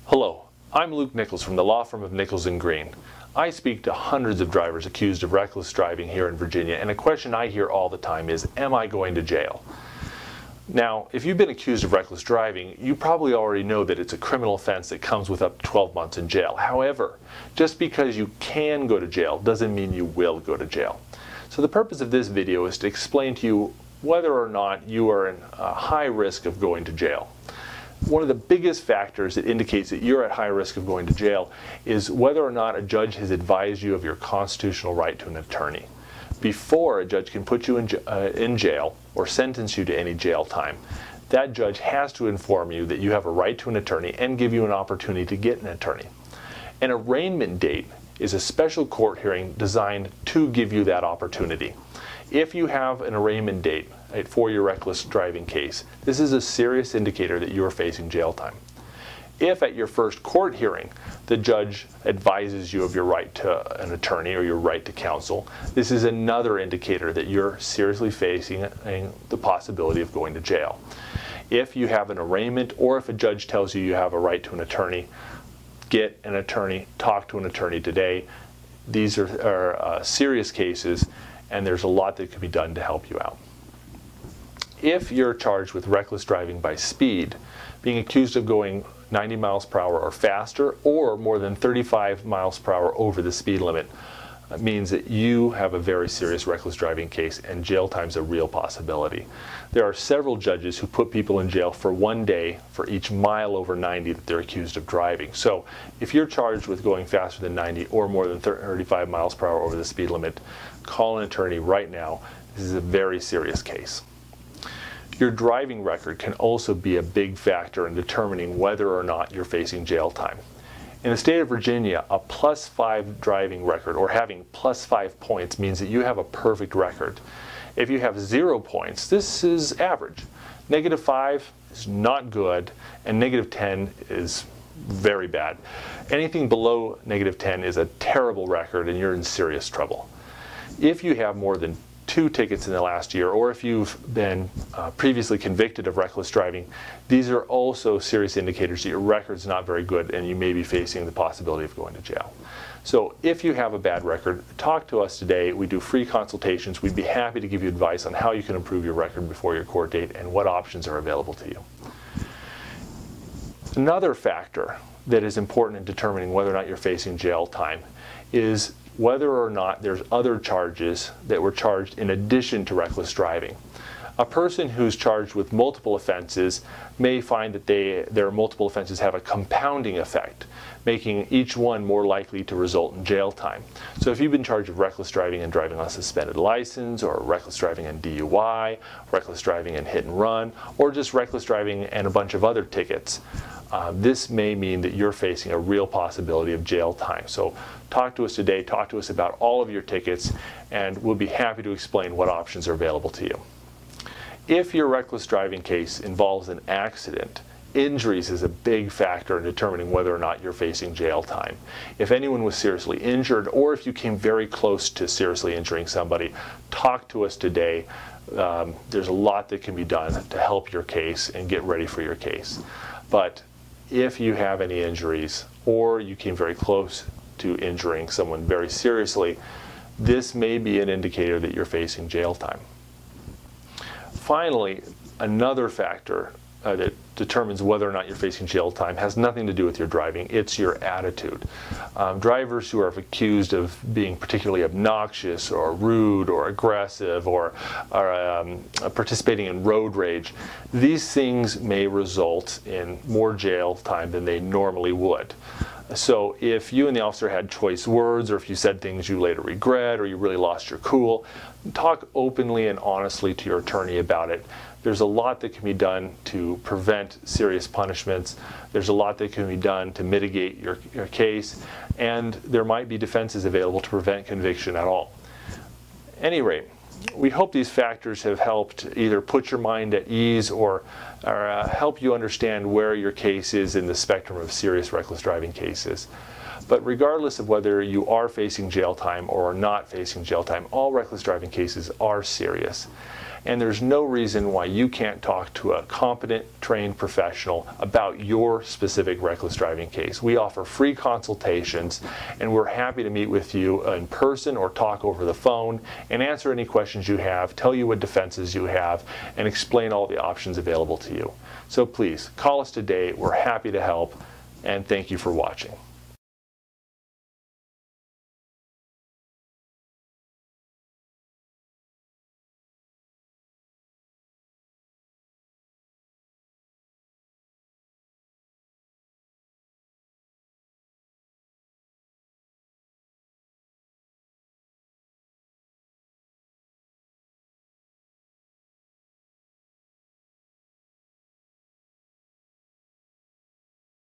Hello, I'm Luke Nichols from the law firm of Nichols & Green. I speak to hundreds of drivers accused of reckless driving here in Virginia, and a question I hear all the time is, am I going to jail? Now, if you've been accused of reckless driving, you probably already know that it's a criminal offense that comes with up to 12 months in jail. However, just because you can go to jail doesn't mean you will go to jail. So the purpose of this video is to explain to you whether or not you are in a high risk of going to jail. One of the biggest factors that indicates that you're at high risk of going to jail is whether or not a judge has advised you of your constitutional right to an attorney. Before a judge can put you in jail or sentence you to any jail time, that judge has to inform you that you have a right to an attorney and give you an opportunity to get an attorney. An arraignment date is a special court hearing designed to give you that opportunity. If you have an arraignment date for your reckless driving case, this is a serious indicator that you are facing jail time. If at your first court hearing the judge advises you of your right to an attorney or your right to counsel, this is another indicator that you're seriously facing the possibility of going to jail. If you have an arraignment or if a judge tells you you have a right to an attorney, get an attorney, talk to an attorney today. These are serious cases, and there's a lot that can be done to help you out. If you're charged with reckless driving by speed, being accused of going 90 miles per hour or faster, or more than 35 miles per hour over the speed limit, means that you have a very serious reckless driving case and jail time's a real possibility. There are several judges who put people in jail for 1 day for each mile over 90 that they're accused of driving. So if you're charged with going faster than 90 or more than 35 miles per hour over the speed limit, call an attorney right now. This is a very serious case. Your driving record can also be a big factor in determining whether or not you're facing jail time. In the state of Virginia, a +5 driving record, or having +5 points, means that you have a perfect record. If you have 0 points, this is average. -5 is not good, and -10 is very bad. Anything below -10 is a terrible record, and you're in serious trouble. If you have more than 2 tickets in the last year, or if you've been previously convicted of reckless driving, these are also serious indicators that your record's not very good and you may be facing the possibility of going to jail. So if you have a bad record, talk to us today. We do free consultations. We'd be happy to give you advice on how you can improve your record before your court date and what options are available to you. Another factor that is important in determining whether or not you're facing jail time is whether or not there's other charges that were charged in addition to reckless driving. A person who's charged with multiple offenses may find that their multiple offenses have a compounding effect, making each one more likely to result in jail time. So if you've been charged with reckless driving and driving on a suspended license, or reckless driving and DUI, reckless driving and hit and run, or just reckless driving and a bunch of other tickets, this may mean that you're facing a real possibility of jail time. So talk to us today, talk to us about all of your tickets, and we'll be happy to explain what options are available to you. If your reckless driving case involves an accident, injuries is a big factor in determining whether or not you're facing jail time. If anyone was seriously injured, or if you came very close to seriously injuring somebody, talk to us today. There's a lot that can be done to help your case and get ready for your case. But if you have any injuries, or you came very close to injuring someone very seriously, this may be an indicator that you're facing jail time. Finally, another factor that determines whether or not you're facing jail time has nothing to do with your driving. It's your attitude. Drivers who are accused of being particularly obnoxious or rude or aggressive or participating in road rage, these things may result in more jail time than they normally would. So if you and the officer had choice words, or if you said things you later regret, or you really lost your cool, talk openly and honestly to your attorney about it. There's a lot that can be done to prevent serious punishments. There's a lot that can be done to mitigate your case, and there might be defenses available to prevent conviction at all. At any rate, we hope these factors have helped either put your mind at ease or help you understand where your case is in the spectrum of serious reckless driving cases. But regardless of whether you are facing jail time or are not facing jail time, all reckless driving cases are serious. and there's no reason why you can't talk to a competent, trained professional about your specific reckless driving case. We offer free consultations, and we're happy to meet with you in person or talk over the phone and answer any questions you have, tell you what defenses you have, and explain all the options available to you. So please, call us today. We're happy to help, and thank you for watching.